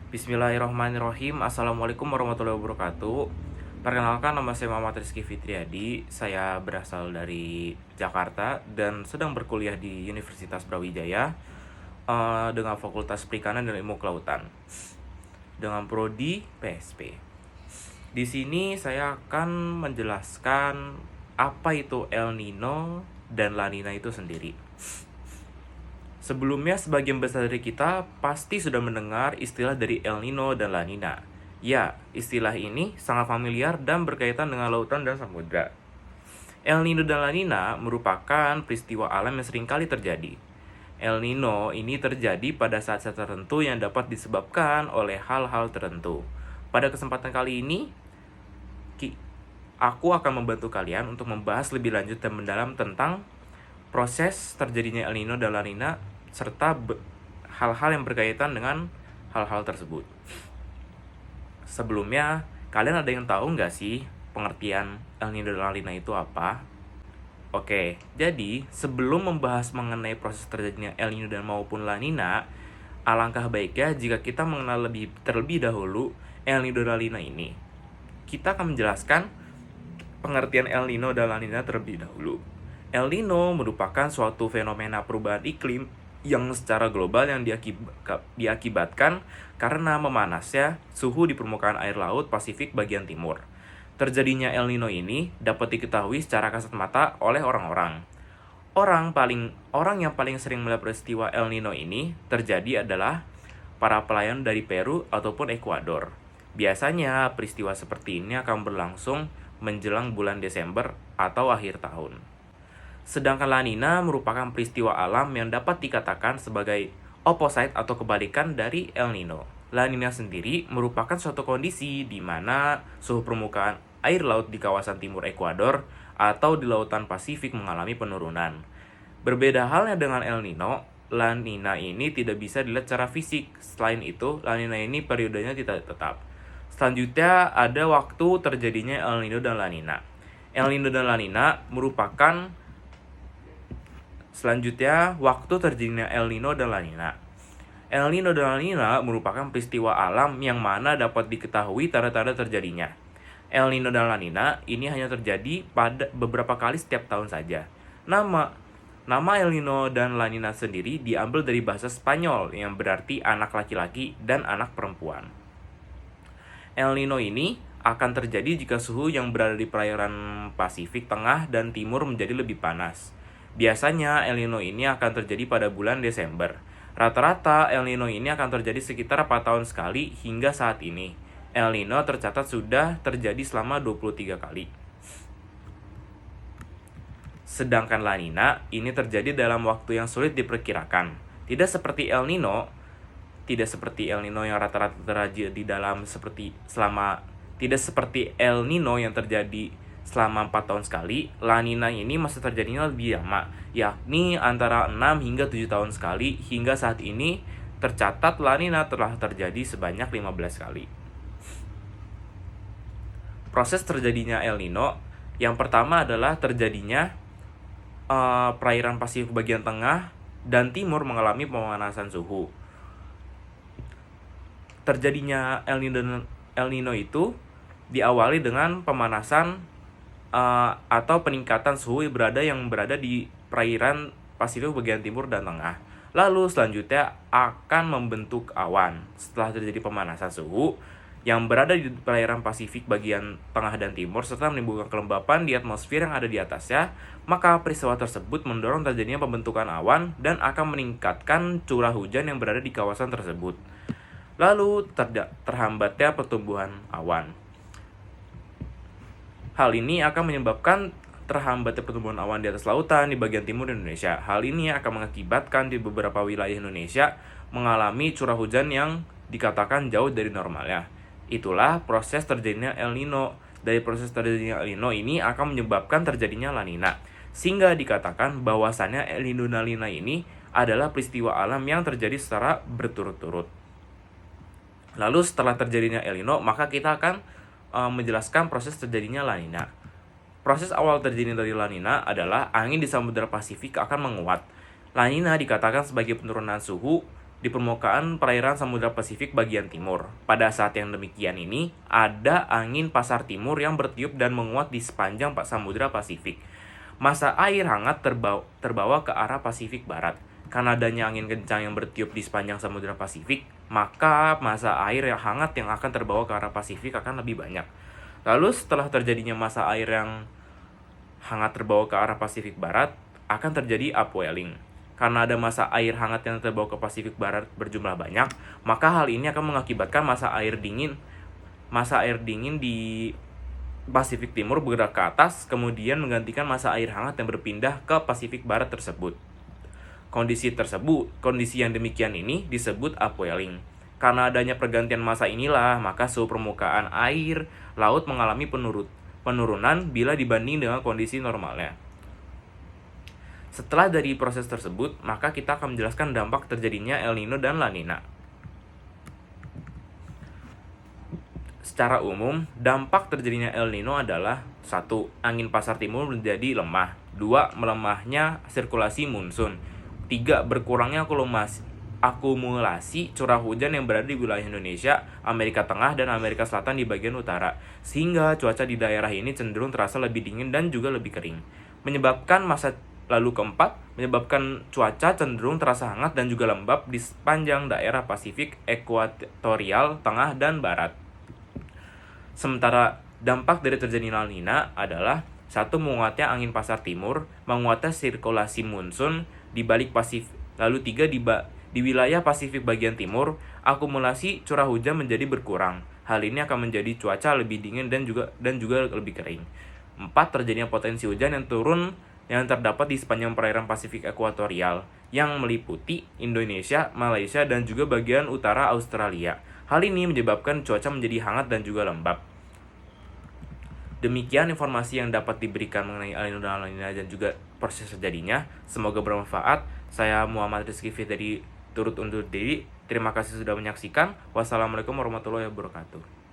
Bismillahirrahmanirrahim. Assalamualaikum warahmatullahi wabarakatuh. Perkenalkan, nama saya Muhammad Rizky Fitriadi. Saya berasal dari Jakarta dan sedang berkuliah di Universitas Brawijaya dengan Fakultas Perikanan dan Ilmu Kelautan dengan prodi PSP. Di sini saya akan menjelaskan apa itu El Nino dan La Nina itu sendiri. Sebelumnya, sebagian besar dari kita pasti sudah mendengar istilah dari El Nino dan La Nina. Ya, istilah ini sangat familiar dan berkaitan dengan lautan dan samudra. El Nino dan La Nina merupakan peristiwa alam yang seringkali terjadi. El Nino ini terjadi pada saat-saat tertentu yang dapat disebabkan oleh hal-hal tertentu. Pada kesempatan kali ini, aku akan membantu kalian untuk membahas lebih lanjut dan mendalam tentang proses terjadinya El Nino dan La Nina serta hal-hal yang berkaitan dengan hal-hal tersebut. Sebelumnya, kalian ada yang tahu nggak sih pengertian El Nino dan La Nina itu apa? Oke, jadi sebelum membahas mengenai proses terjadinya El Nino dan maupun La Nina, alangkah baiknya jika kita mengenal terlebih dahulu El Nino dan La Nina ini. Kita akan menjelaskan pengertian El Nino dan La Nina terlebih dahulu. El Nino merupakan suatu fenomena perubahan iklim yang secara global yang diakibatkan karena memanasnya suhu di permukaan air laut Pasifik bagian timur. Terjadinya El Nino ini dapat diketahui secara kasat mata oleh orang-orang. Orang yang paling sering melihat peristiwa El Nino ini terjadi adalah para pelayan dari Peru ataupun Ekuador. Biasanya peristiwa seperti ini akan berlangsung menjelang bulan Desember atau akhir tahun. Sedangkan La Nina merupakan peristiwa alam yang dapat dikatakan sebagai opposite atau kebalikan dari El Nino. La Nina sendiri merupakan suatu kondisi di mana suhu permukaan air laut di kawasan timur Ekuador atau di lautan Pasifik mengalami penurunan. Berbeda halnya dengan El Nino, La Nina ini tidak bisa dilihat secara fisik. Selain itu, La Nina ini periodenya tidak tetap. Selanjutnya ada waktu terjadinya El Nino dan La Nina. El Nino dan La Nina merupakan Selanjutnya, waktu terjadinya El Nino dan La Nina. El Nino dan La Nina merupakan peristiwa alam yang mana dapat diketahui tanda-tanda terjadinya. El Nino dan La Nina ini hanya terjadi pada beberapa kali setiap tahun saja. Nama El Nino dan La Nina sendiri diambil dari bahasa Spanyol yang berarti anak laki-laki dan anak perempuan. El Nino ini akan terjadi jika suhu yang berada di perairan Pasifik Tengah dan Timur menjadi lebih panas. Biasanya El Nino ini akan terjadi pada bulan Desember. Rata-rata El Nino ini akan terjadi sekitar 4 tahun sekali hingga saat ini. El Nino tercatat sudah terjadi selama 23 kali. Sedangkan La Nina ini terjadi dalam waktu yang sulit diperkirakan. Tidak seperti El Nino yang rata-rata terjadi tidak seperti El Nino yang terjadi selama 4 tahun sekali. La Nina ini masih terjadinya lebih lama, yakni antara 6 hingga 7 tahun sekali. Hingga saat ini tercatat La Nina telah terjadi sebanyak 15 kali. Proses terjadinya El Nino yang pertama adalah terjadinya perairan Pasifik bagian tengah dan timur mengalami pemanasan suhu. Terjadinya El Nino itu diawali dengan pemanasan atau peningkatan suhu yang berada di perairan Pasifik bagian timur dan tengah. Lalu selanjutnya akan membentuk awan. Setelah terjadi pemanasan suhu yang berada di perairan Pasifik bagian tengah dan timur serta menimbulkan kelembapan di atmosfer yang ada di atasnya, maka peristiwa tersebut mendorong terjadinya pembentukan awan dan akan meningkatkan curah hujan yang berada di kawasan tersebut. Lalu terhambatnya pertumbuhan awan. Hal ini akan menyebabkan terhambatnya pertumbuhan awan di atas lautan di bagian timur Indonesia. Hal ini akan mengakibatkan di beberapa wilayah Indonesia mengalami curah hujan yang dikatakan jauh dari normalnya. Itulah proses terjadinya El Nino. Dari proses terjadinya El Nino ini akan menyebabkan terjadinya La Nina. Sehingga dikatakan bahwasannya El Nino dan La Nina ini adalah peristiwa alam yang terjadi secara berturut-turut. Lalu setelah terjadinya El Nino, maka kita akan menjelaskan proses terjadinya La Nina. Proses awal terjadinya dari La Nina adalah angin di Samudra Pasifik akan menguat. La Nina dikatakan sebagai penurunan suhu di permukaan perairan Samudra Pasifik bagian timur. Pada saat yang demikian ini, ada angin pasar timur yang bertiup dan menguat di sepanjang Samudra Pasifik. Massa air hangat terbawa ke arah Pasifik Barat. Karena adanya angin kencang yang bertiup di sepanjang Samudra Pasifik, maka massa air yang hangat yang akan terbawa ke arah Pasifik akan lebih banyak. Lalu setelah terjadinya massa air yang hangat terbawa ke arah Pasifik Barat, akan terjadi upwelling. Karena ada massa air hangat yang terbawa ke Pasifik Barat berjumlah banyak, maka hal ini akan mengakibatkan massa air dingin di Pasifik Timur bergerak ke atas, kemudian menggantikan massa air hangat yang berpindah ke Pasifik Barat tersebut. Kondisi yang demikian ini disebut upwelling. Karena adanya pergantian massa inilah, maka suhu permukaan air laut mengalami penurunan bila dibanding dengan kondisi normalnya. Setelah dari proses tersebut, maka kita akan menjelaskan dampak terjadinya El Nino dan La Nina. Secara umum, dampak terjadinya El Nino adalah 1. Angin pasar timur menjadi lemah. 2. Melemahnya sirkulasi monsun. 3. Berkurangnya akumulasi curah hujan yang berada di wilayah Indonesia, Amerika Tengah, dan Amerika Selatan di bagian utara, sehingga cuaca di daerah ini cenderung terasa lebih dingin dan juga lebih kering. Lalu keempat, menyebabkan cuaca cenderung terasa hangat dan juga lembab di sepanjang daerah Pasifik ekuatorial, tengah, dan barat. Sementara dampak dari terjadinya La Nina adalah 1. Menguatnya angin pasar timur, menguatnya sirkulasi monsun di balik Pasifik. Lalu 3. Di wilayah Pasifik bagian timur, akumulasi curah hujan menjadi berkurang. Hal ini akan menjadi cuaca lebih dingin dan juga lebih kering. 4. Terjadinya potensi hujan yang terdapat di sepanjang perairan Pasifik ekuatorial yang meliputi Indonesia, Malaysia, dan juga bagian utara Australia. Hal ini menyebabkan cuaca menjadi hangat dan juga lembab. Demikian informasi yang dapat diberikan mengenai El Nino dan La Nina dan juga proses terjadinya. Semoga bermanfaat. Saya Muhammad Rizky Fitri turut undur diri. Terima kasih sudah menyaksikan. Wassalamualaikum warahmatullahi wabarakatuh.